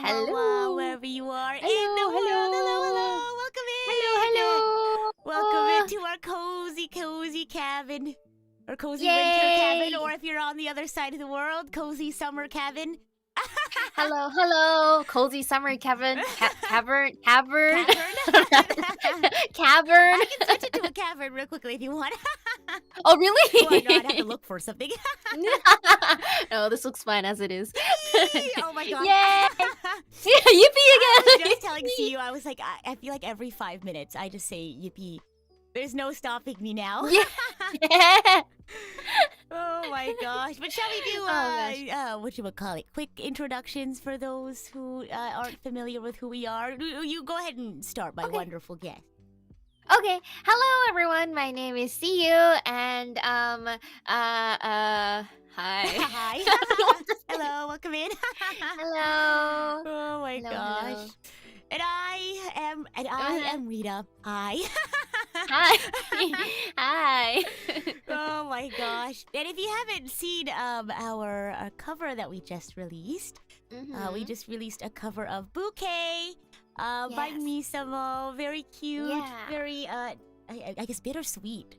Hello. wherever you are in the Hello, world. Hello, hello. hello. Welcome Hello, in. hello. Welcome into our cozy cabin. Or cozy winter cabin. Or Yay. if you're on the other side of the world, cozy summer cabin. Hello, hello. Cozy summer cavern. Cavern. Cavern. Cavern. I can switch it to a cavern real quickly if you want. Oh, really? Well, no, I'd have to look for something. No, this looks fine as it is. Oh my god. Yay. Yippee I was again. just telling Siyu, I was like, I feel like every 5 minutes I just say yippee. There's no stopping me now. Yeah. Oh my gosh. But shall we do, whatchamacallit? Quick introductions for those who aren't familiar with who we are? You go ahead and start, my wonderful guest. Okay. Hello, everyone. My name is Siyu, and hi. Hi. Hello, welcome in. Hello. Oh my Hello, gosh. hello. And I am Rita. Hi. Hi. Hi. Oh my gosh. And if you haven't seen our cover that we just released, we just released a cover of Bouquet by Yes. Misamo. Very cute. Yeah. Very, I guess bittersweet.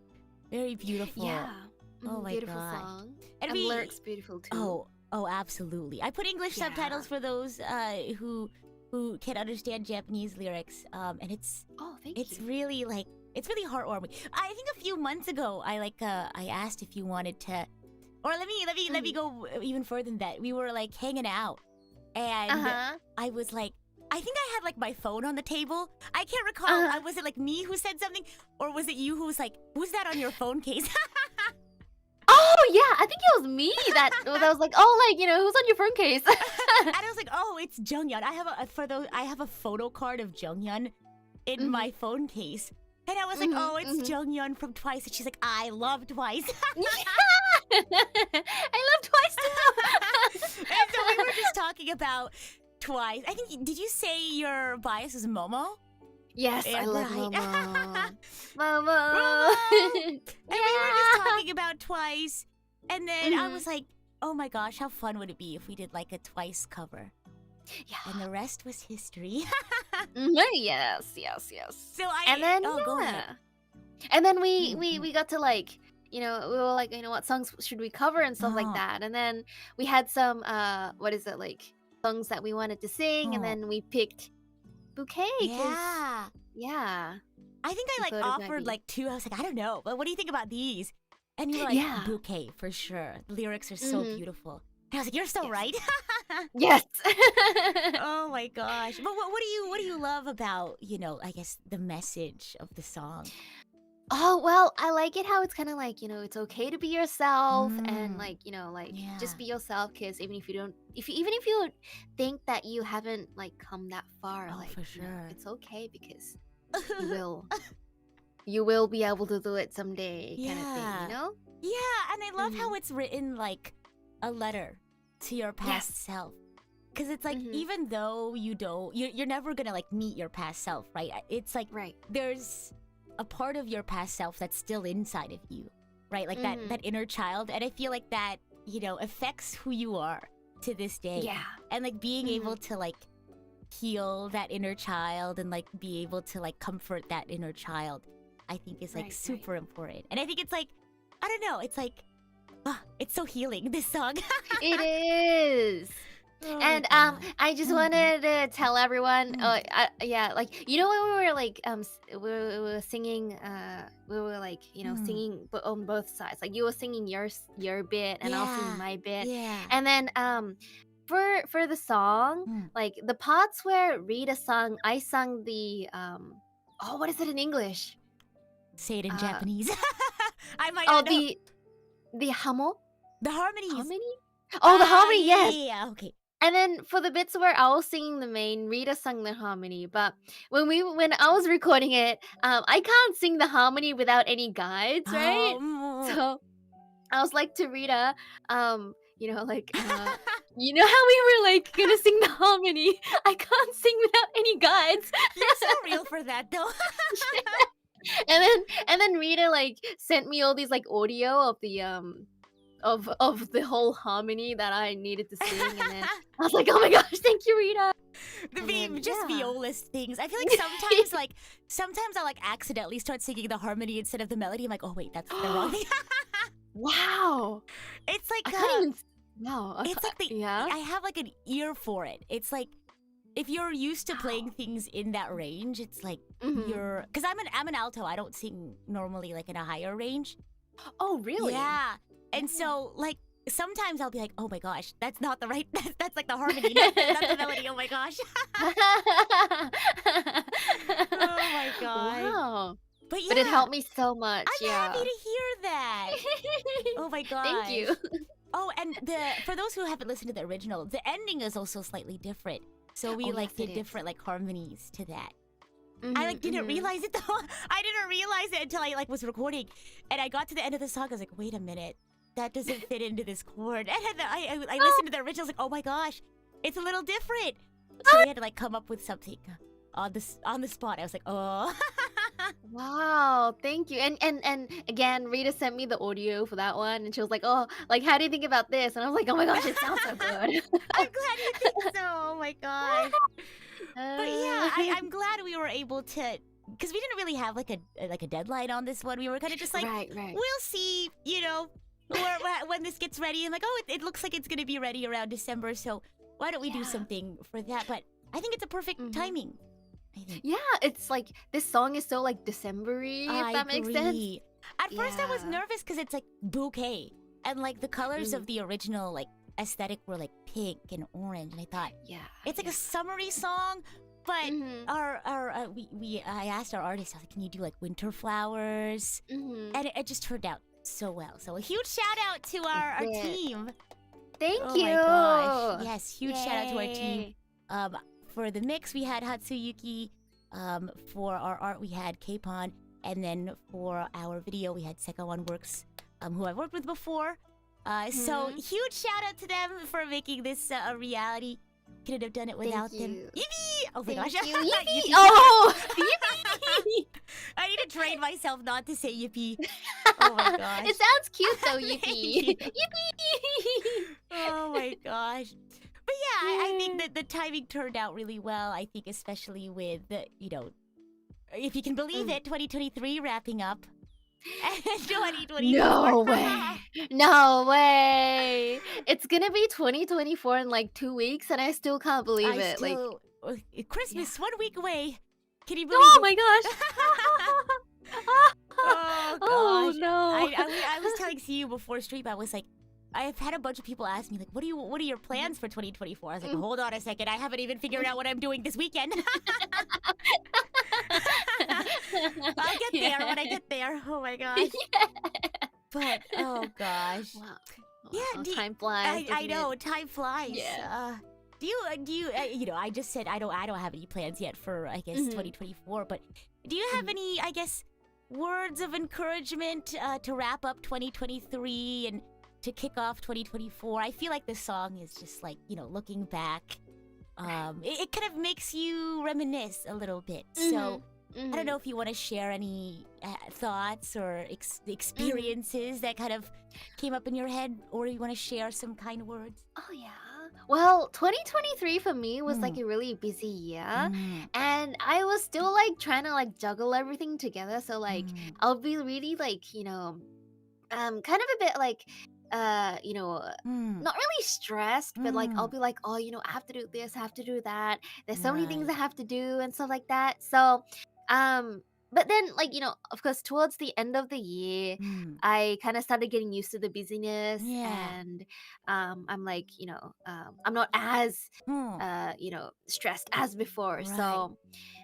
Very beautiful. Yeah. Oh my Beautiful gosh. song. And And we, lyrics beautiful too. oh, absolutely. I put English Yeah. subtitles for those who can understand Japanese lyrics. And it's Thank you. really like it's really heartwarming. I think a few months ago, I asked if you wanted to, or let me go even further than that. We were like hanging out, and I was like, I think I had like my phone on the table. I can't recall. Was it like me who said something, or was it you who was like, "Who's that on your phone case?" Oh yeah, I think it was me that was like, who's on your phone case? And I was like, "Oh, it's Junghyun." I have a photo card of Junghyun in my phone case. And I was like, "Oh, it's Junghyun from Twice." And she's like, "I love Twice." Yeah. I love Twice too. And so we were just talking about Twice. I think, did you say your bias is Momo? Yes, Yeah, I love right. Momo. Momo! Momo. And we were just talking about Twice. And then I was like, oh my gosh, how fun would it be if we did like a Twice cover? Yeah. And the rest was history. Yes. So And then go ahead. And then we got to like, we were like, what songs should we cover and stuff like that. And then we had some songs that we wanted to sing, and then we picked Bouquet. Yeah. Yeah. I think I thought it might offered be. like two. I was like, I don't know, but what do you think about these? And you were like, Yeah. Bouquet for sure. The lyrics are so beautiful. And I was like, you're so right. Yes. Oh my gosh. But what do you love about, I guess the message of the song? Oh, well, I like it how it's kind of like, it's okay to be yourself, and like, just be yourself, because even if you don't, even if you think that you haven't like come that far, like, for sure. it's okay, because you will be able to do it someday, kind of thing, Yeah, and I love how it's written like a letter to your past self. Because it's like, even though you're never gonna like meet your past self, right? It's like, there's a part of your past self that's still inside of you, right? Like that inner child. And I feel like that, affects who you are to this day. Yeah. And like being able to like heal that inner child and like be able to like comfort that inner child, I think is like super important. And I think it's like, I don't know, it's like, it's so healing, this song. It is. Oh And I just wanted to tell everyone, when we were like we were singing, we were like singing on both sides. Like you were singing your bit, and I was singing my bit. Yeah. And then for the song, like the parts where Rita sung, I sung the what is it in English? Say it in Japanese. I might Oh, not know. the hamo? The harmonies. Harmony? Oh, the harmony, yes. Yeah, okay. And then for the bits where I was singing the main, Rita sang the harmony. But when I was recording it, I can't sing the harmony without any guides, right? So I was like to Rita, you know how we were like gonna sing the harmony. I can't sing without any guides. You're so real for that, though. And then Rita like sent me all these like audio of the of the whole harmony that I needed to sing, and then I was like, oh my gosh, thank you, Rita. Just violist things. I feel like sometimes I like accidentally start singing the harmony instead of the melody. I'm like, oh wait, that's the wrong thing. Wow. It's like I can't even. Wow. it's like I have like an ear for it. It's like if you're used to playing things in that range, it's like you're because I'm an alto. I don't sing normally like in a higher range. Oh really? Yeah. And so like sometimes I'll be like, oh my gosh, that's not the right. That's like the harmony, not the melody. Oh my gosh. Oh my god. Wow. But yeah, But it helped me so much. I'm happy to hear that. Oh my god. Thank you. Oh, and for those who haven't listened to the original, the ending is also slightly different. So we did different like harmonies to that. I like didn't realize it though. I didn't realize it until I like was recording, and I got to the end of the song. I was like, wait a minute, that doesn't fit into this chord. And I listened to the original. I was like, oh my gosh, it's a little different. So we had to like come up with something on the spot. I was like, oh. Wow, thank you. And again, Rita sent me the audio for that one, and she was like, "Oh, like how do you think about this?" And I was like, "Oh my gosh, it sounds so good." I'm glad you think so. Oh my gosh. But yeah, I'm glad we were able to, because we didn't really have like a deadline on this one. We were kind of just like, right. We'll see, when this gets ready. And like, oh, it looks like it's gonna be ready around December. So why don't we do something for that? But I think it's a perfect timing. I think. Yeah, it's like this song is so like December-y, if that makes sense. At first I was nervous because it's like bouquet. And like the colors of the original like aesthetic were like pink and orange. And I thought, it's like a summery song. But I asked our artist, I was like, can you do like winter flowers? And it just turned out so well. So a huge shout out to our team. Thank you. Oh my gosh. Yes, huge shout out to our team. For the mix, we had Hatsuyuki. For our art, we had K-Pon. And then for our video, we had Sekawan Works, who I've worked with before. So huge shout out to them for making this a reality. Couldn't have done it without them. Yippee! Oh my gosh. You. Yippee! Oh! Yippee! I need to train myself not to say yippee. Oh my gosh. It sounds cute though, yippee. Yippee! Oh my gosh. But yeah, I think that the timing turned out really well. I think especially with, if you can believe it, 2023 wrapping up. And 2024. No way. No way. It's gonna be 2024 in like 2 weeks and I still can't believe it. Like Christmas 1 week away. Can you believe Oh it? my gosh. Oh gosh. Oh no. I was telling Siyu before stream, I was like, I've had a bunch of people ask me like, what are your plans for 2024? I was like, hold on a second, I haven't even figured out what I'm doing this weekend. I'll get there when I get there. Oh my gosh. But oh gosh. Wow. Yeah, time flies. I know, time flies. Yeah. Do you I just said I don't have any plans yet for I guess 2024, but do you have any I guess words of encouragement to wrap up 2023 and to kick off 2024? I feel like this song is just like, looking back. It kind of makes you reminisce a little bit. So I don't know if you want to share any thoughts or experiences that kind of came up in your head, or you want to share some kind words. Oh yeah. Well, 2023 for me was like a really busy year, and I was still like trying to like juggle everything together. So like I'll be really like kind of a bit like not really stressed, but like I'll be like, oh, I have to do this, I have to do that. There's so many things I have to do and stuff like that. So but then like of course towards the end of the year I kind of started getting used to the busyness, and I'm like I'm not as stressed as before. So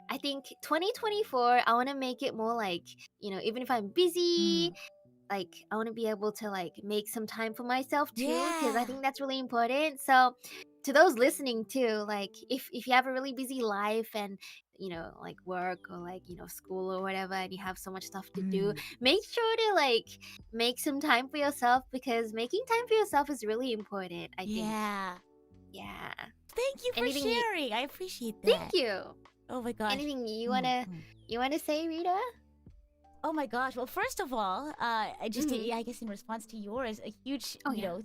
I think 2024 I want to make it more like even if I'm busy, like I want to be able to like make some time for myself too, because I think that's really important. So to those listening too, like if you have a really busy life and like work or like school or whatever, and you have so much stuff to do, make sure to like make some time for yourself, because making time for yourself is really important, I think. Yeah. Thank you for sharing. I appreciate that. Thank you. Oh my gosh. Anything you wanna say, Rita? Oh my gosh. Well, first of all, I guess in response to yours, a huge,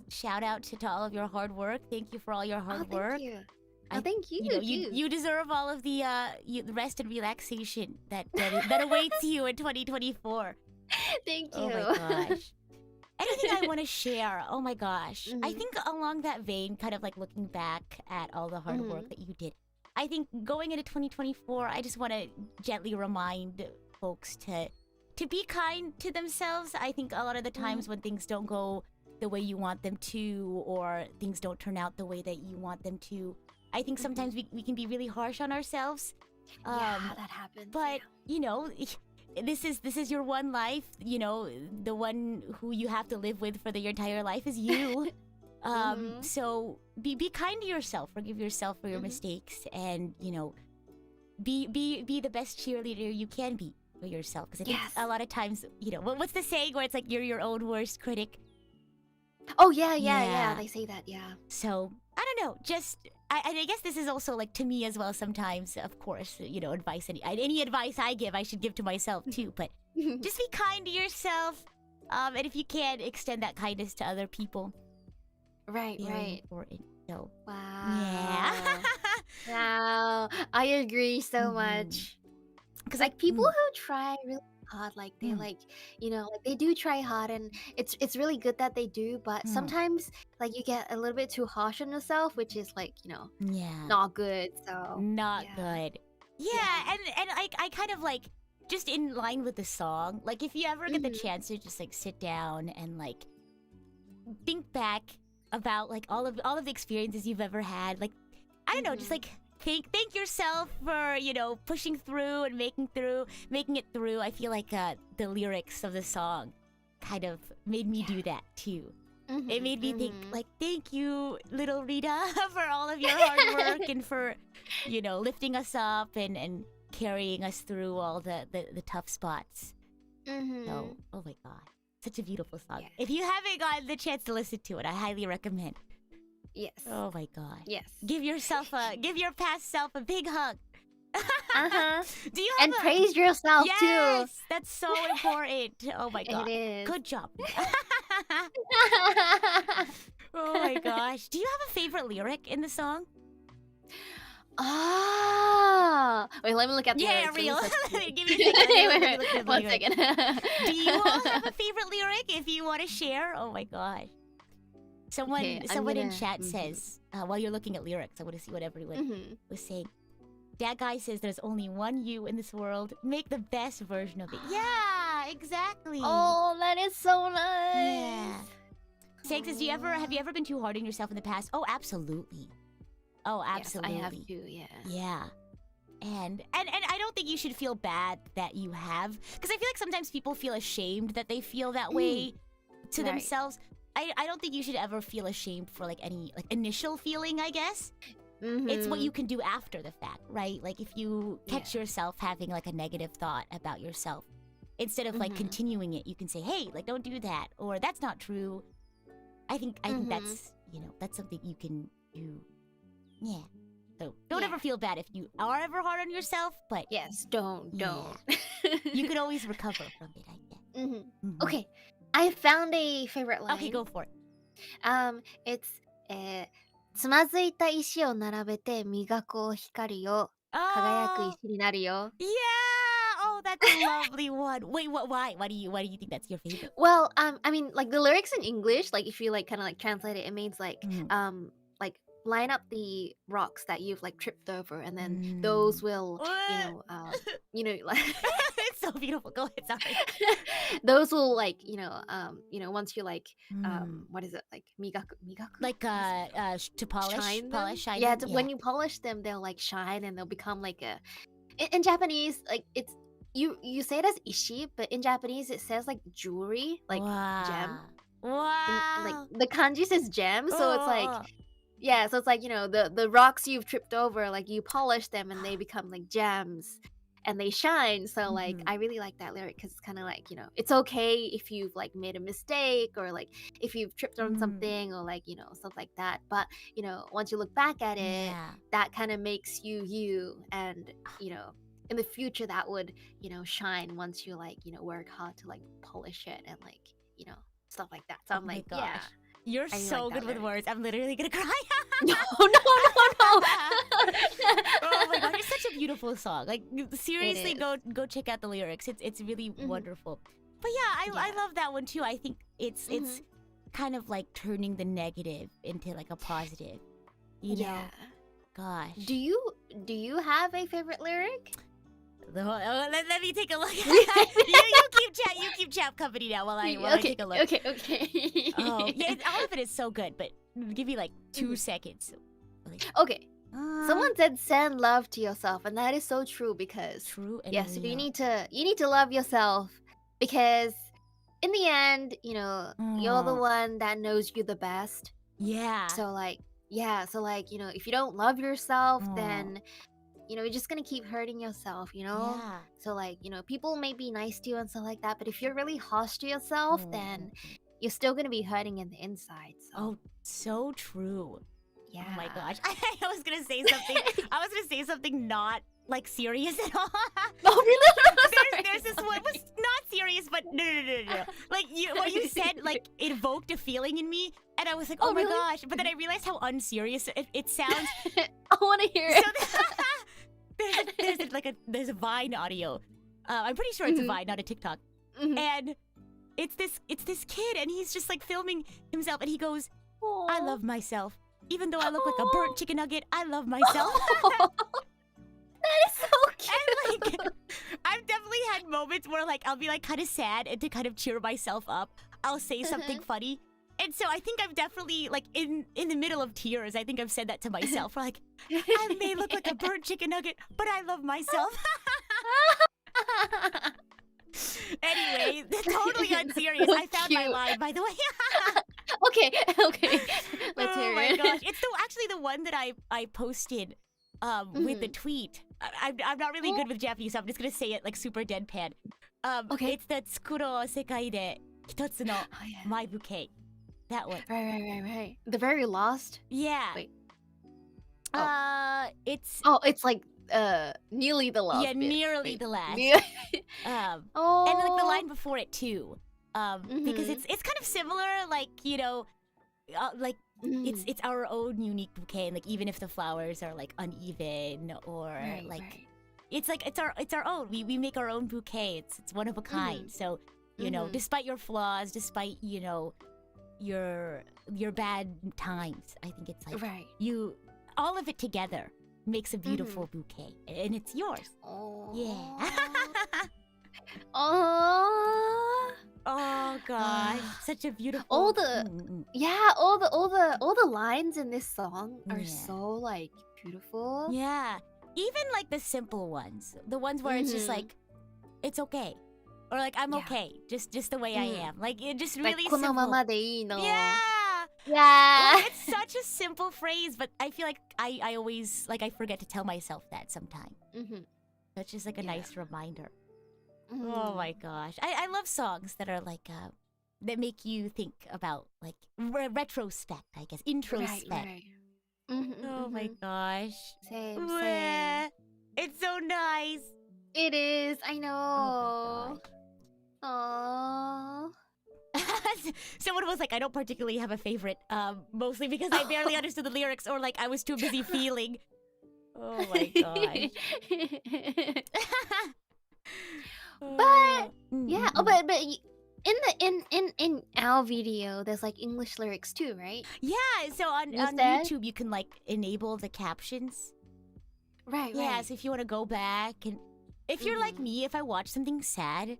shout out to all of your hard work. Thank you for all your hard work. Thank you. Thank you. You deserve all of the rest and relaxation that awaits you in 2024. Thank you. Oh my gosh. Anything I want to share? Oh my gosh. I think along that vein, kind of like looking back at all the hard work that you did, I think going into 2024, I just want to gently remind folks to be kind to themselves. I think a lot of the times when things don't go the way you want them to, or things don't turn out the way that you want them to, I think sometimes we can be really harsh on ourselves. That happens. But, this is your one life. The one who you have to live with for your entire life is you. So be kind to yourself. Forgive yourself for your mistakes, and be the best cheerleader you can be for yourself. Because I think a lot of times, what's the saying where it's like you're your own worst critic? Oh yeah. They say that, yeah. So I don't know. I guess this is also like to me as well. Sometimes, of course, advice. Any advice I give, I should give to myself too. But just be kind to yourself. And if you can, extend that kindness to other people. Right. Important. So wow. Yeah. Wow. I agree so much. Because like people who try really hard, like they like they do try hard, and it's really good that they do, but sometimes like you get a little bit too harsh on yourself, which is like not good. So not good. And I kind of like, just in line with the song, like if you ever get the chance to just like sit down and like think back about like all of the experiences you've ever had, like I don't know, just like thank yourself for pushing through and making it through. I feel like the lyrics of the song kind of made me do that too. It made me think like, thank you, little Rita, for all of your hard work and for lifting us up and carrying us through all the tough spots. So oh my god, such a beautiful song. If you haven't gotten the chance to listen to it, I highly recommend. Yes. Oh my god. Yes. Give your past self a big hug. Do you have praise yourself too? Yes, that's so important. Oh my god. It is. Good job. Oh my gosh. Do you have a favorite lyric in the song? Wait, let me look at the lyrics. Real. Give me a second. One second. Do you all have a favorite lyric if you want to share? Oh my gosh. Someone in chat says, while you're looking at lyrics, I want to see what everyone was saying. That guy says there's only one you in this world. Make the best version of it. Yeah, exactly. Oh, that is so nice. Yeah. Sag says, have you ever been too hard on yourself in the past? Oh, absolutely. Oh, absolutely. Yes, I have too, yeah. Yeah. And I don't think you should feel bad that you have, because I feel like sometimes people feel ashamed that they feel that way to themselves. I don't think you should ever feel ashamed for like any like initial feeling, I guess. It's what you can do after the fact, right? Like if you catch yourself having like a negative thought about yourself, instead of like continuing it, you can say, hey, like don't do that, or that's not true. I think that's that's something you can do. Yeah. So don't ever feel bad if you are ever hard on yourself, but yes, don't. You could always recover from it, I guess. Okay, I found a favorite line. Okay, go for it. It's つまずいた石を並べて磨こう光よ輝く石になるよ. Yeah. Oh, that's a lovely one. Wait, why? Why do you think that's your favorite? Well, I mean, like the lyrics in English, like if you like kind of like translate it, it means like like line up the rocks that you've like tripped over, and then those will like it's so beautiful. Go ahead, sorry. Those will like once you like what is it, like migaku like to polish shine. Yeah, when you polish them, they'll like shine and they'll become like a in Japanese, like it's you say it as ishi, but in Japanese it says like jewelry, like gem. Wow. Like the kanji says gem, so it's like so it's like the rocks you've tripped over, like you polish them and they become like gems and they shine. So like I really like that lyric because it's kind of like it's okay if you've like made a mistake, or like if you've tripped on something, or like stuff like that, but once you look back at it, that kind of makes you, and in the future that would, shine once you like, work hard to like polish it and like, stuff like that. So Oh I'm my like, yeah, gosh. You're I really like so that good with lyric. words. I'm literally gonna cry. No, no, no, Oh my gosh, it's such a beautiful song. Like seriously, is. go check out the lyrics. It's really Mhm. wonderful. But yeah, I Yeah. love that one too. I think it's Mhm. kind of like turning the negative into like a positive. You know? Yeah. Gosh. Do you have a favorite lyric? Let me take a look. you keep chat company now while I Okay, take a look. okay. Oh yeah, all of it is so good, but give me like 2 seconds. Okay. Someone said send love to yourself, and that is so true because True and yes, real. you need to love yourself because in the end, you're the one that knows you the best. Yeah. So like, if you don't love yourself, then you're just gonna keep hurting yourself, Yeah. So like, people may be nice to you and stuff like that, but if you're really harsh to yourself, then you're still gonna be hurting in the inside. So. Oh, so true. Yeah. Oh my gosh. I was gonna say something. I was gonna say something not like serious at all. Oh really? There's this one was not serious, but no. Like what you said like evoked a feeling in me, and I was like, oh my really? gosh. But then I realized how unserious it sounds. I want to hear it. So there's a Vine audio. I'm pretty sure it's a Vine, not a TikTok. And it's this kid, and he's just like filming himself, and he goes, I love myself. Even though I look like a burnt chicken nugget, I love myself. That is so cute. And like, I've definitely had moments where like I'll be like kind of sad, and to kind of cheer myself up, I'll say something funny. And so I think I've definitely like in the middle of tears, I think I've said that to myself. Like, I may look like a burnt chicken nugget, but I love myself. Anyway, totally unserious. So I found my cute. line, by the way. Okay. Let's hear my it. gosh, it's actually the one that I posted with the tweet. I'm not really good with Japanese, so I'm just gonna say it like super deadpan. Okay. It's the Tsukuro sekai de hitotsu no my bouquet. That one. Right. The very last. Yeah. Wait. It's It's like nearly the last. yeah, bit. nearly Wait. the last. Oh. And like the line before it too. Because it's kind of similar, like like it's our own unique bouquet, and like even if the flowers are like uneven or it's like it's our own. We make our own bouquet. It's one of a kind. So despite your flaws, despite your bad times, I think it's like all of it together makes a beautiful bouquet, and it's yours. Oh. Yeah. Oh. Oh gosh, such a beautiful. All the lines in this song are so like beautiful. Yeah, even like the simple ones, the ones where it's just like, it's okay, or like I'm okay, just the way I am. Like it just really like, simple. このままでいいの. Yeah. Like, it's such a simple phrase, but I feel like I always like I forget to tell myself that sometimes. That's just like a nice reminder. Oh my gosh. I love songs that are like that make you think about like retrospect, I guess. Introspect. Right. Oh my gosh. Same. It's so nice. It is. I know. Oh someone was like, I don't particularly have a favorite, mostly because I barely understood the lyrics, or like I was too busy feeling. Oh my gosh. But yeah, but in our video, there's like English lyrics too, right? Yeah, so on YouTube you can like enable the captions. Right. Yeah, so if you want to go back, and if you're like me, if I watch something sad,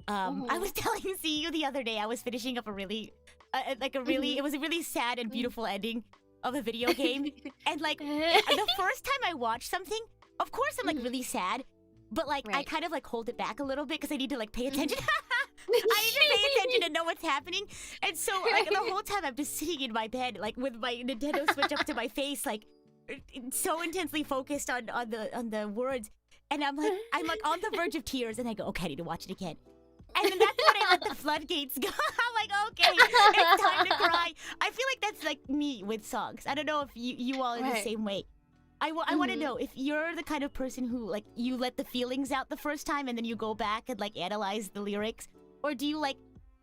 I was telling Siyu the other day, I was finishing up a really, it was a really sad and beautiful ending of a video game, and like the first time I watched something, of course I'm like really sad. But like I kind of like hold it back a little bit because I need to like pay attention. I need to pay attention to know what's happening. And so like the whole time I'm just sitting in my bed, like with my Nintendo Switch up to my face, like so intensely focused on the words. And I'm like on the verge of tears, and I go, okay, I need to watch it again. And then that's when I let the floodgates go. I'm like, okay, it's time to cry. I feel like that's like me with songs. I don't know if you all are the same way. I want to know if you're the kind of person who, like, you let the feelings out the first time and then you go back and, like, analyze the lyrics? Or do you, like,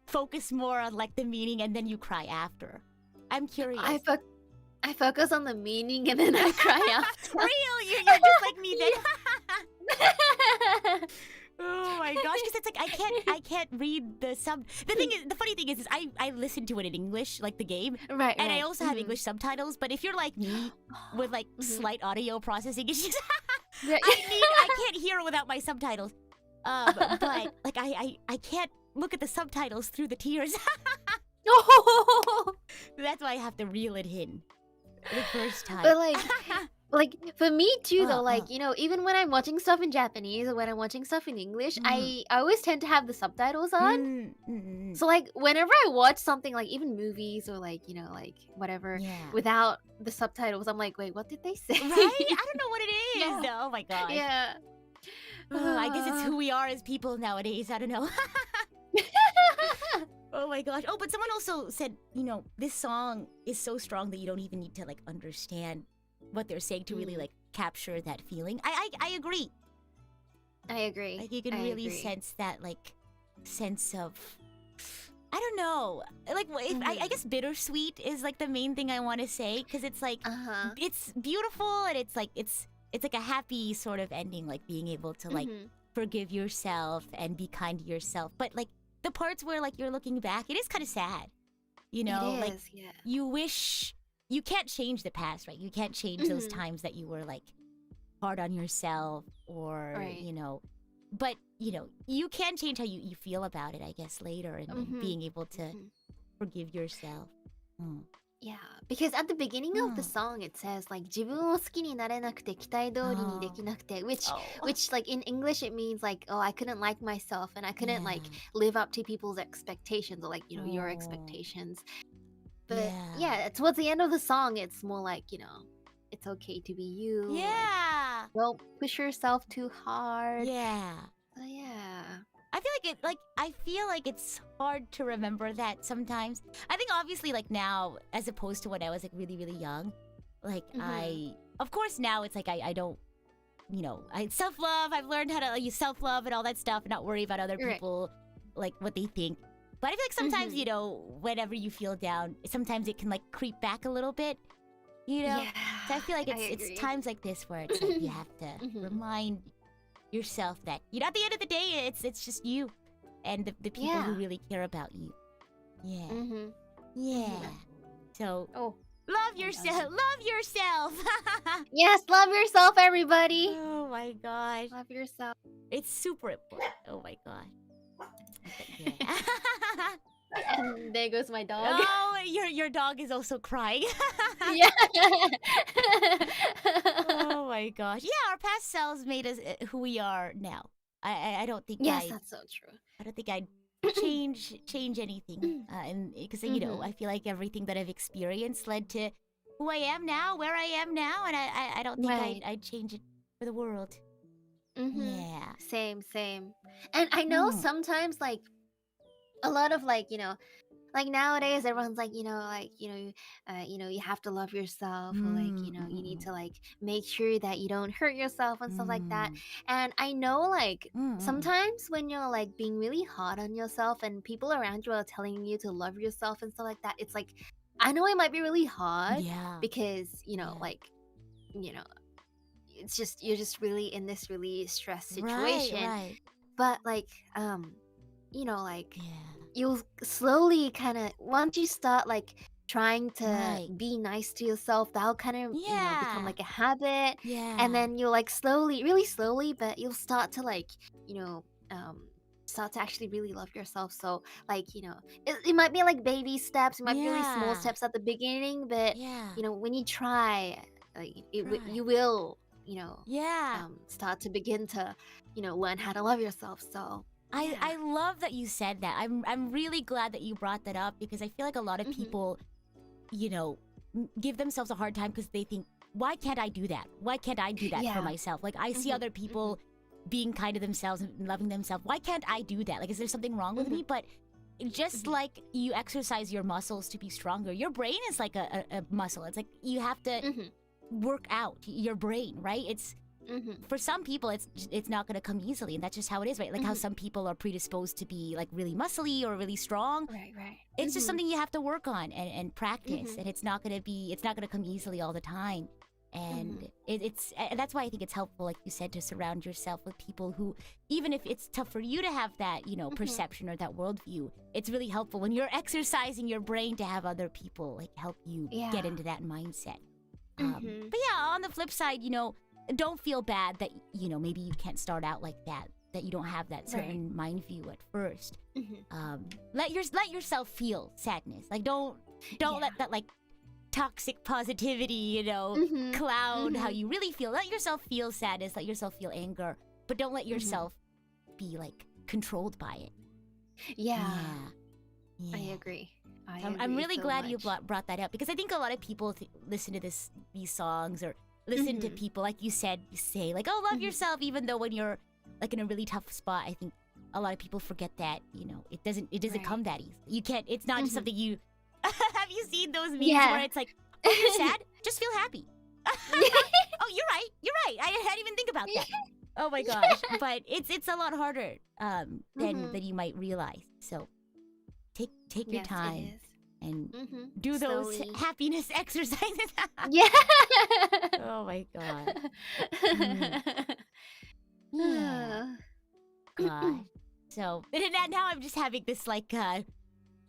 focus more on, like, the meaning and then you cry after? I'm curious. I focus on the meaning and then I cry after. Real? You're just like me then. Oh my gosh, because it's like I can't read the sub. The funny thing is I listen to it in English, like the game, Right. and I also have English subtitles. But if you're like me, with like slight audio processing issues, I can't hear without my subtitles. But like I can't look at the subtitles through the tears. That's why I have to reel it in the first time. But like for me too though, like, you know, even when I'm watching stuff in Japanese or when I'm watching stuff in English, I always tend to have the subtitles on. So like whenever I watch something, like even movies or like, you know, like whatever, without the subtitles, I'm like, wait, what did they say? Right? I don't know what it is. Yeah. Oh my gosh. Yeah. I guess it's who we are as people nowadays. I don't know. Oh my gosh. Oh, but someone also said, you know, this song is so strong that you don't even need to like understand what they're saying to really like capture that feeling. I agree. I agree. Like you can really sense that like sense of, I don't know, like I guess bittersweet is like the main thing I want to say, because it's like it's beautiful and it's like a happy sort of ending, like being able to like forgive yourself and be kind to yourself. But like the parts where like you're looking back, it is kind of sad, you know. It is, like you wish you can't change the past, right? You can't change those times that you were like hard on yourself or you know, but you know, you can change how you feel about it, I guess, later, and being able to forgive yourself. Yeah, because at the beginning of the song it says like 自分を好きになれなくて期待通りにできなくて, which like in English it means like, oh, I couldn't like myself and I couldn't like live up to people's expectations or like, you know, your expectations. But yeah, towards the end of the song it's more like, you know, it's okay to be you. Yeah. Like, don't push yourself too hard. Yeah. So yeah. I feel like it's hard to remember that sometimes. I think obviously like now, as opposed to when I was like really, really young, like of course now it's like I don't, you know, self-love, I've learned how to like, use self-love and all that stuff and not worry about other people, like what they think. But I feel like sometimes, you know, whenever you feel down, sometimes it can like creep back a little bit, you know? Yeah, so I feel like it's times like this where it's like you have to remind yourself that, you know, at the end of the day, it's just you and the people who really care about you. So love yourself. Love yourself. Yes, love yourself, everybody. Oh my gosh, Love yourself. it's super important. Oh my god. And there goes my dog. Oh, your dog is also crying. Yeah. Oh my gosh. Yeah, our past selves made us who we are now. I don't think Yes, that's so true. I don't think I'd change anything. And because you know, I feel like everything that I've experienced led to who I am now, where I am now, and I don't think I'd change it for the world. Yeah. Same. And I know sometimes like a lot of like, you know, like nowadays everyone's like, you know, you have to love yourself, or like, you know, you need to like make sure that you don't hurt yourself and stuff like that. And I know like sometimes when you're like being really hard on yourself and people around you are telling you to love yourself and stuff like that, it's like, I know it might be really hard because, you know, like, you know, it's just, you're just really in this really stressed situation. Right. But like, you know, like you'll slowly kind of, once you start like trying to be nice to yourself, that'll kind of you know, become like a habit. And then you'll like slowly, really slowly, but you'll start to like, you know, start to actually really love yourself. So like, you know, it might be like baby steps, it might be really small steps at the beginning, but you know, when you try, like you will, you know, start to begin to, you know, learn how to love yourself. So I love that you said that. I'm really glad that you brought that up, because I feel like a lot of people, you know, give themselves a hard time because they think, why can't I do that? Why can't I do that for myself? Like I see other people being kind to themselves and loving themselves. Why can't I do that? Like, is there something wrong with me? But just like you exercise your muscles to be stronger, your brain is like a muscle. It's like you have to work out your brain, right? It's for some people it's not gonna come easily, and that's just how it is, right? Like how some people are predisposed to be like really muscly or really strong. Right. It's just something you have to work on and practice, and it's not gonna come easily all the time. And and that's why I think it's helpful, like you said, to surround yourself with people who, even if it's tough for you to have that, perception or that worldview, it's really helpful when you're exercising your brain to have other people like help you get into that mindset. But yeah, on the flip side, don't feel bad that maybe you can't start out like that you don't have that certain mind view at first. Let yourself feel sadness. Like don't let that like toxic positivity cloud how you really feel. Let yourself feel sadness, let yourself feel anger, but don't let yourself be like controlled by it. I agree. I'm really glad you brought that up, because I think a lot of people listen to these songs or listen to people, like you said, you say like, oh, love yourself, even though when you're like in a really tough spot. I think a lot of people forget that it doesn't come that easy. You can't. It's not just something you. Have you seen those memes where it's like, oh, you're sad? Just feel happy. Oh, you're right. I didn't even think about that. Oh my gosh. But it's a lot harder than you might realize. So take your time and do those happiness exercises. Oh my god. God. So now I'm just having this like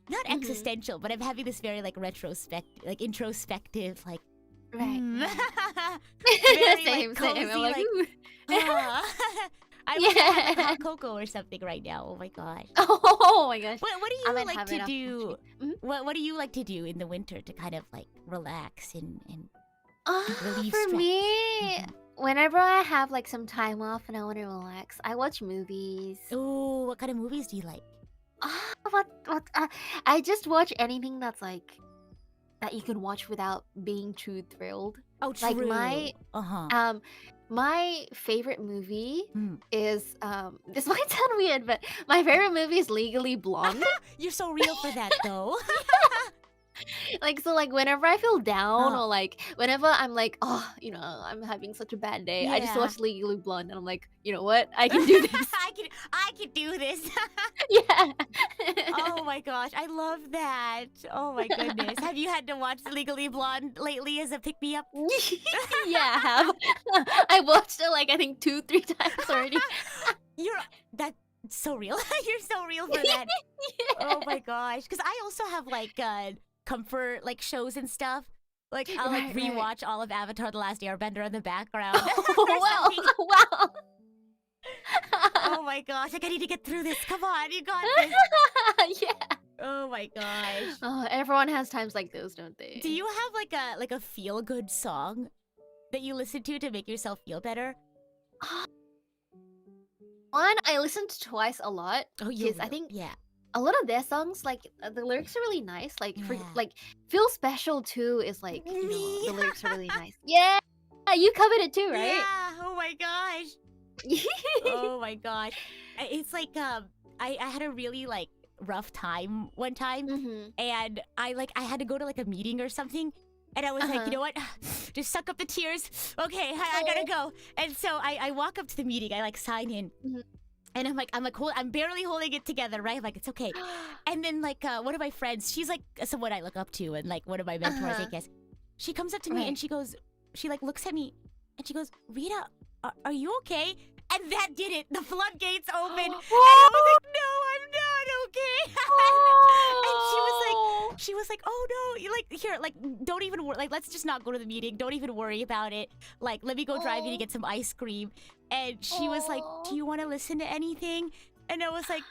not existential, but I'm having this very like retrospective, like introspective, like very same. Like, cozy, I'm like, I wish I had like hot cocoa or something right now. Oh my gosh. Oh my gosh. What do you like to do? What do you like to do in the winter to kind of like relax and relieve for stress? me, whenever I have like some time off and I want to relax, I watch movies. Oh, what kind of movies do you like? I just watch anything that's like that you can watch without being too thrilled. Oh, true. Like my favorite movie is this might sound weird, but my favorite movie is Legally Blonde. You're so real for that though. Like whenever I feel down or like whenever I'm like, I'm having such a bad day, I just watch Legally Blonde and I'm like, you know what? I can do this. I can do this. Yeah. Oh my gosh, I love that. Oh my goodness. Have you had to watch Legally Blonde lately as a pick-me-up? Yeah, I have. I watched it like I think 2-3 times already. That's so real. You're so real for that. Oh my gosh. Because I also have like comfort like shows and stuff. Like I'll like rewatch all of Avatar: The Last Airbender in the background. Oh, wow. Oh my gosh, like I need to get through this. Come on, you got this. Yeah. Oh my gosh. Oh, everyone has times like those, don't they? Do you have like a feel good song that you listen to make yourself feel better? One I listened to twice a lot. Oh, because I think a lot of their songs, like the lyrics are really nice. Like like Feel Special Too is like the lyrics are really nice. Yeah, you covered it too, right? Yeah. Oh my gosh. Oh my gosh. It's like I had a really like rough time one time, and I had to go to like a meeting or something, and I was like, you know what, just suck up the tears. Okay, I gotta go. And so I walk up to the meeting, I like sign in, and I'm barely holding it together, right? I'm like, it's okay. And then like one of my friends, she's like someone I look up to and like one of my mentors, I guess. She comes up to me and she like looks at me and she goes, Rita, are you okay? And that did it. The floodgates opened. And I was like, no, I'm not okay. And she was like, oh no, you like, here, like, don't even worry. Like, let's just not go to the meeting. Don't even worry about it. Like, let me go drive you to get some ice cream. And she was like, do you want to listen to anything? And I was like,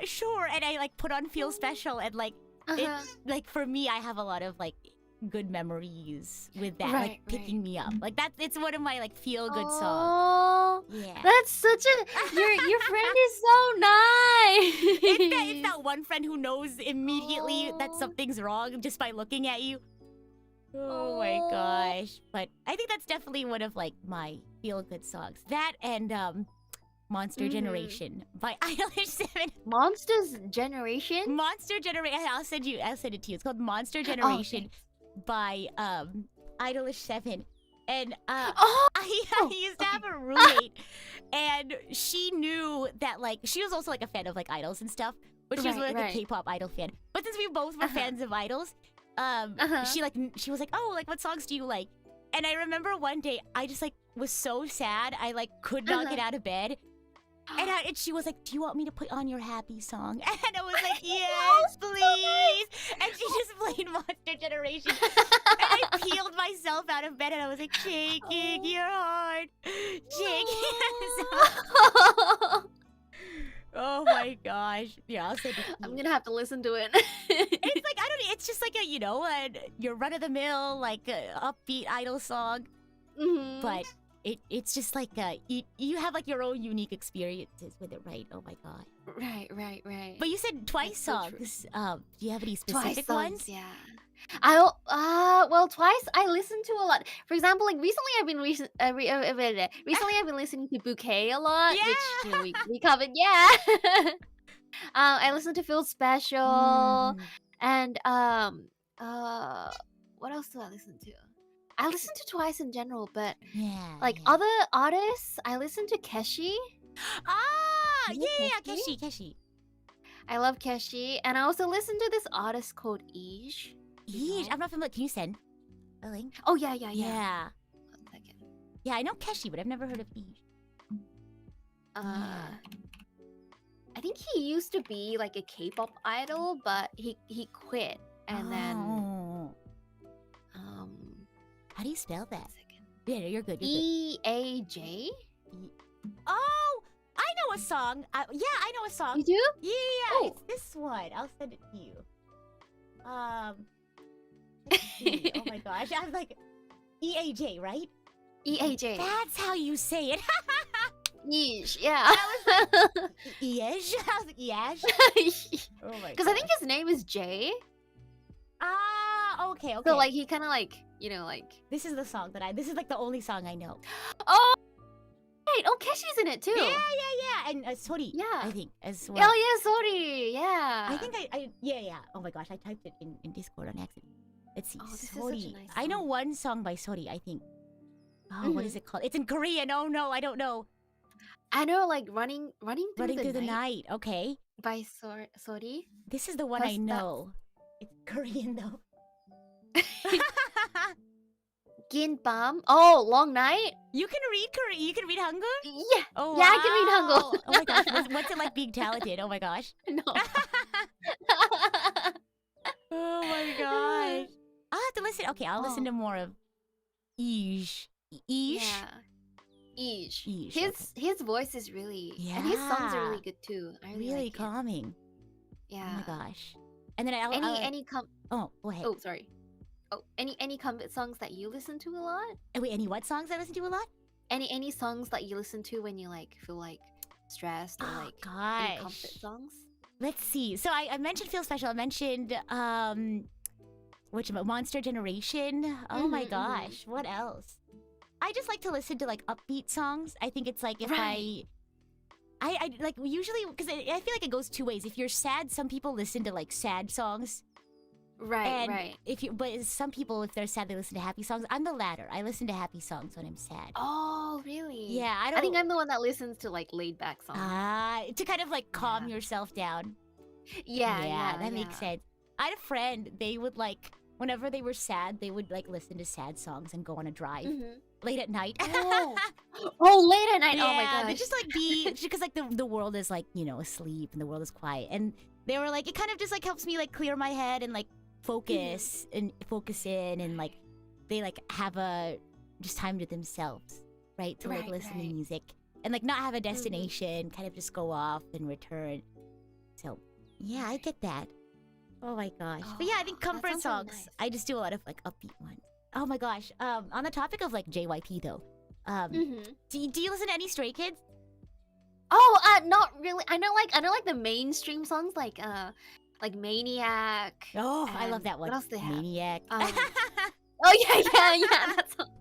sure. And I like put on Feel Special, and like, it, like for me, I have a lot of like good memories with that, like picking me up. Like it's one of my like feel good songs. Yeah, that's such a your friend is so nice. It's that one friend who knows immediately that something's wrong just by looking at you. Oh my gosh. But I think that's definitely one of like my feel good songs. That and Monster Generation by Idolish 7. Monster Generation? I'll send it to you. It's called Monster Generation by Idolish 7. And Oh! I used to have a roommate, and she knew that like she was also like a fan of like idols and stuff, but she was like a K-pop idol fan. But since we both were fans of idols, she was like, oh, like what songs do you like? And I remember one day I just like was so sad I like could not get out of bed. And she was like, do you want me to put on your happy song? And I was like, yes, please. And she just played Monster Generation. And I peeled myself out of bed and I was like, shaking your heart. Shaking yourself. Oh my gosh. Yeah, I'll say I'm gonna have to listen to it. It's like, I don't know, it's just like a, you know, your run-of-the-mill, like, upbeat idol song. But it's just like you have like your own unique experiences with it, right? Oh my god. Right. But you said Twice songs. Do you have any specific ones? Yeah. Well, Twice I listen to a lot. For example, like recently I've been I've been listening to Bouquet a lot, which we covered. Yeah. I listen to Feel Special, and what else do I listen to? I listen to Twice in general, but other artists, I listen to Keshi. Keshi. I love Keshi, and I also listen to this artist called Ish. I'm not familiar. Can you send a link? Oh yeah. 1 second. Yeah, I know Keshi, but I've never heard of Ish. I think he used to be like a K-pop idol, but he quit, and then how do you spell that? Yeah, you're good. EAJ. Oh, I know a song. I know a song. You do? Yeah. Oh. It's this one. I'll send it to you. Let's see. Oh my gosh, I was like, EAJ, right? EAJ. That's how you say it. Yeesh, yeah. Yeesh? I was like, yeesh? Oh my god. Because I think his name is Jay. Okay. So like he kind of like, you know, like. This is the song this is like the only song I know. Oh, right. Oh, Keshi's in it too. Yeah. And Sori, I think, as well. Oh yeah, Sori, yeah. I think yeah. Oh my gosh, I typed it in Discord on accident. Let's see, Sori. Nice I know one song by Sori, I think. Oh, what is it called? It's in Korean. Oh no, I don't know. I know, like running through the night. Okay. By Sori. This is the one I know. It's Korean though. Ginbam. Oh, long night. You can read Korean. You can read Hangul. Yeah. Oh yeah, I can read Hangul. Oh my gosh, what's it like being talented? Oh my gosh. No. Oh my gosh. I'll have to listen. Okay, I'll listen to more of Ish. Yeah. Ish. His voice is really and his songs are really good too. I really like calming. Yeah. Oh my gosh. And then oh, go ahead. Oh, sorry. Oh, any comfort songs that you listen to a lot? Wait, any what songs I listen to a lot? Any songs that you listen to when you like feel like stressed or like any comfort songs? Let's see. So I mentioned Feel Special. I mentioned Monster Generation. Oh my gosh. What else? I just like to listen to like upbeat songs. I think it's like if I like usually because I feel like it goes two ways. If you're sad, some people listen to like sad songs. Right. But some people, if they're sad, they listen to happy songs. I'm the latter. I listen to happy songs when I'm sad. Oh, really? Yeah, I think I'm the one that listens to like laid back songs. To kind of like calm yourself down. Yeah, that makes sense. I had a friend. They would like whenever they were sad, they would like listen to sad songs and go on a drive late at night. Oh, late at night. Yeah, oh my gosh. They just like because like the world is like asleep and the world is quiet, and they were like it kind of just like helps me like clear my head and like focus and focus in, and like they like have a just time to themselves, right? To like listen to music and like not have a destination, kind of just go off and return. So yeah, I get that. Oh my gosh. But yeah, I think comfort songs. Nice. I just do a lot of like upbeat ones. Oh my gosh. On the topic of like JYP though, do you listen to any Stray Kids? Oh, not really. I know like the mainstream songs like Maniac. Oh, I love that one. What else they have? Maniac. Oh yeah. That's all.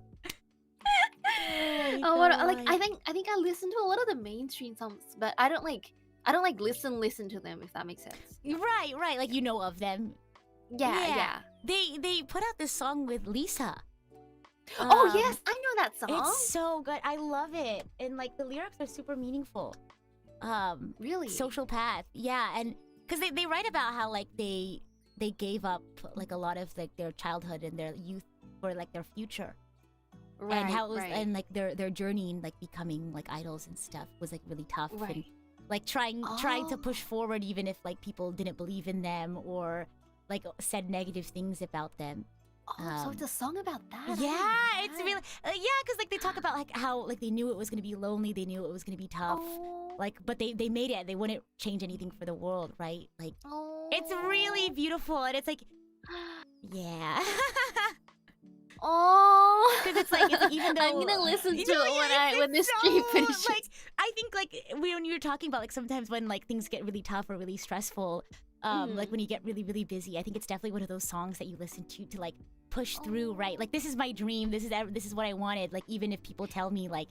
I think I listen to a lot of the mainstream songs, but I don't like listen to them, if that makes sense. Right. Like you know of them. Yeah. They put out this song with Lisa. Oh yes, I know that song. It's so good. I love it. And like the lyrics are super meaningful. Really? Social path. Yeah, and because they write about how like they gave up like a lot of like their childhood and their youth for like their future. Right, and how it was right. and like their journey in like becoming like idols and stuff was like really tough. Right. And like trying to push forward even if like people didn't believe in them or like said negative things about them. So it's a song about that. Yeah, it's really yeah, because like they talk about like how like they knew it was gonna be lonely, they knew it was gonna be tough, like but they made it. They wouldn't change anything for the world, right? Like it's really beautiful, and it's like yeah. Because it's like even though I'm gonna listen to it when this stream finishes. Like I think like when you're talking about like sometimes when like things get really tough or really stressful, like when you get really really busy, I think it's definitely one of those songs that you listen to like push through, right? Like this is my dream, this is what I wanted. Like even if people tell me like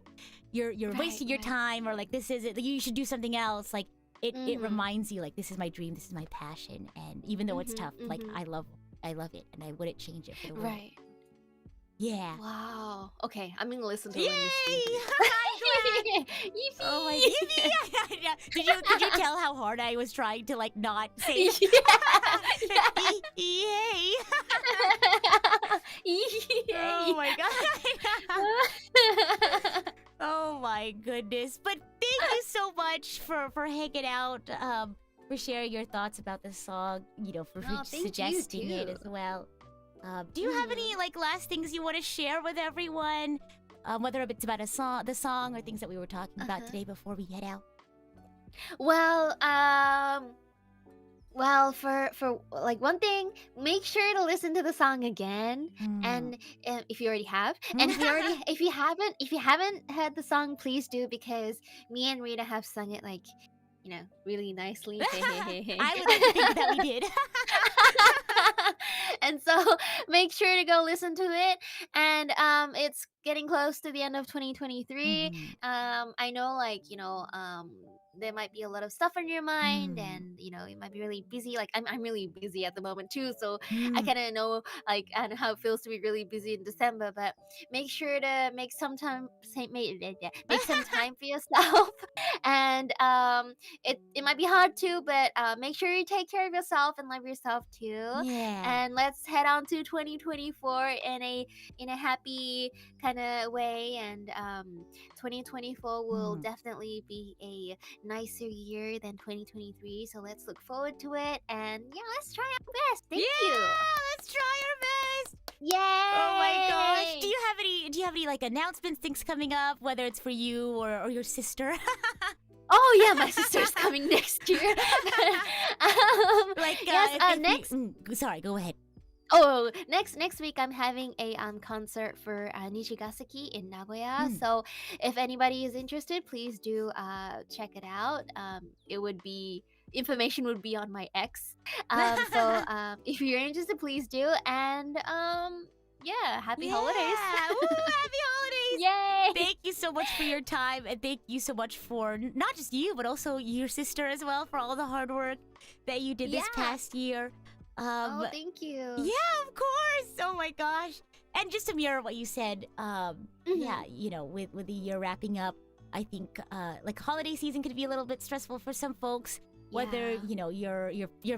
you're wasting your time or like this is it, you should do something else, like it reminds you like this is my dream, this is my passion, and even though it's tough, like I love it, and I wouldn't change it for the world. Right. Yeah. Wow. Okay, I'm gonna listen to it. Yay! Oh my god. Did you tell how hard I was trying to like not say Yay! Oh my god. Oh my goodness. But thank you so much for hanging out, for sharing your thoughts about this song, you know, for suggesting it as well. Do you have any like last things you want to share with everyone? Whether it's about the song or things that we were talking about today before we head out. Well, for like one thing, make sure to listen to the song again, and if you already have, and if you haven't heard the song, please do, because me and Rita have sung it like, you know, really nicely. I would like to think that we did. And so make sure to go listen to it. And it's getting close to the end of 2023. I know, like, you know, there might be a lot of stuff on your mind, and you know, you might be really busy. Like I'm really busy at the moment too, so I kind of know like and how it feels to be really busy in December. But make sure to make some time for yourself. And it might be hard too, but make sure you take care of yourself and love yourself too. And let's head on to 2024 in a happy kind of way. And 2024 will definitely be a nicer year than 2023, so let's look forward to it, and yeah, let's try our best. Thank you. Let's try our best. Yay! Oh my gosh. Do you have any like announcements, things coming up, whether it's for you or your sister? Oh yeah, my sister's coming next year. Sorry, go ahead. Oh, next week I'm having a concert for Nishigasaki in Nagoya. So if anybody is interested, please do check it out. Information would be on my X. So if you're interested, please do. And yeah, happy holidays. Woo, happy holidays. Yay! Thank you so much for your time, and thank you so much for not just you, but also your sister as well, for all the hard work that you did this past year. Oh, thank you. Yeah, of course. Oh my gosh. And just to mirror what you said, yeah, you know, with the year wrapping up, I think like holiday season could be a little bit stressful for some folks. Whether you know you're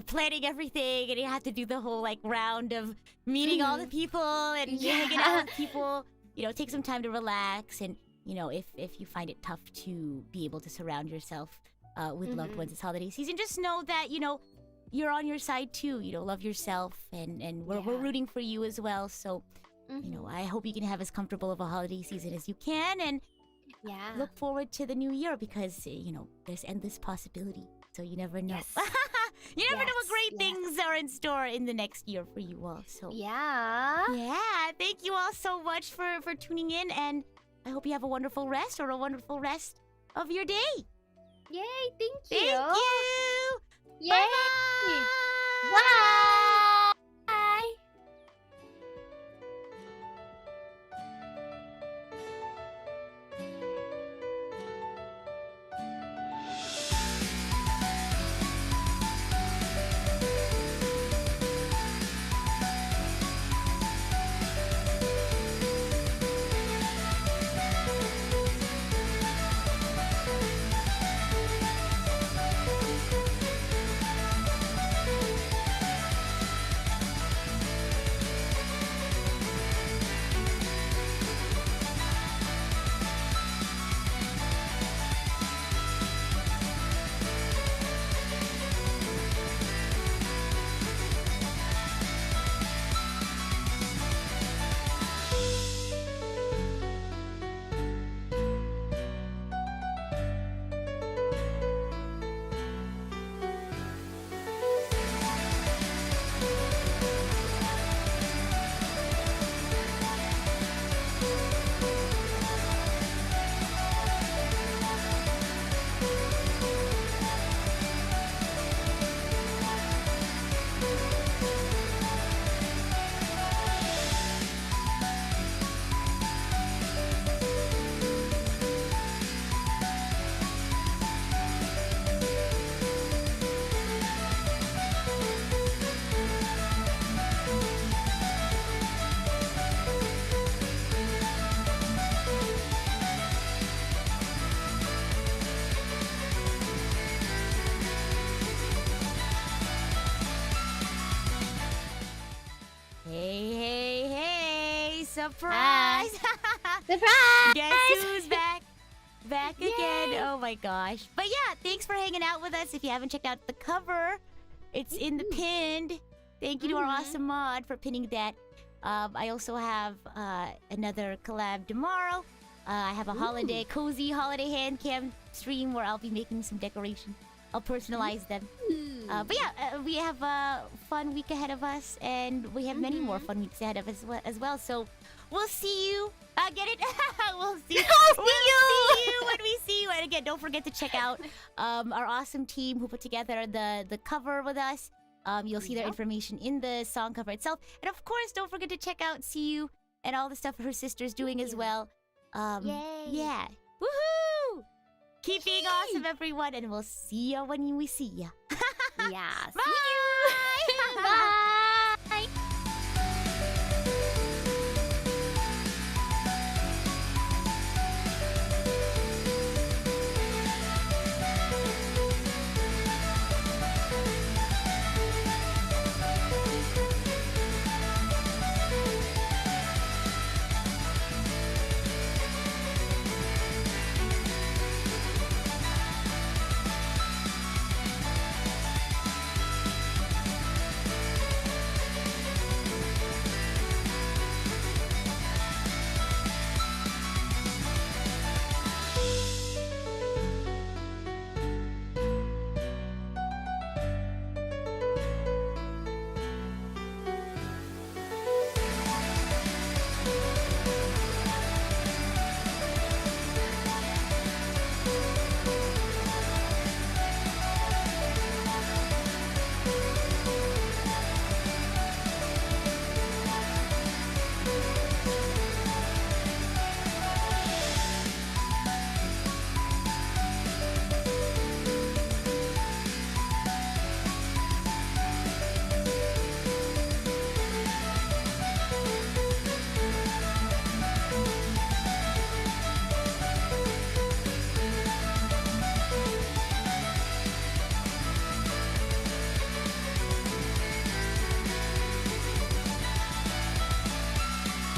planning everything and you have to do the whole like round of meeting all the people and hanging out with people, you know, take some time to relax. And you know, if you find it tough to be able to surround yourself with loved ones this holiday season, just know that you know you're on your side too. You know, love yourself, and we're rooting for you as well. So you know, I hope you can have as comfortable of a holiday season as you can, and look forward to the new year, because you know there's endless possibility. So you never know. You never know what great things are in store in the next year for you all. So yeah, thank you all so much for tuning in, and I hope you have a wonderful rest or a wonderful rest of your day. Yay! Thank you. Thank you. Yay! Bye-bye. Bye. Surprise! Surprise! Guess who's back? Back again. Oh my gosh. But yeah, thanks for hanging out with us. If you haven't checked out the cover, it's in the pinned. Thank you to our awesome mod for pinning that. I also have another collab tomorrow. I have a cozy holiday hand cam stream where I'll be making some decoration. I'll personalize them. But yeah, we have a fun week ahead of us, and we have many more fun weeks ahead of us as well. So we'll see you. Get it? We'll see you. We'll see you when we see you. And again, don't forget to check out our awesome team who put together the cover with us. You'll see their information in the song cover itself. And of course, don't forget to check out Siyu and all the stuff her sister's doing as well. Yay. Yeah. Woohoo! Keep being awesome, everyone, and we'll see you when we see you. Yeah. Bye! Bye.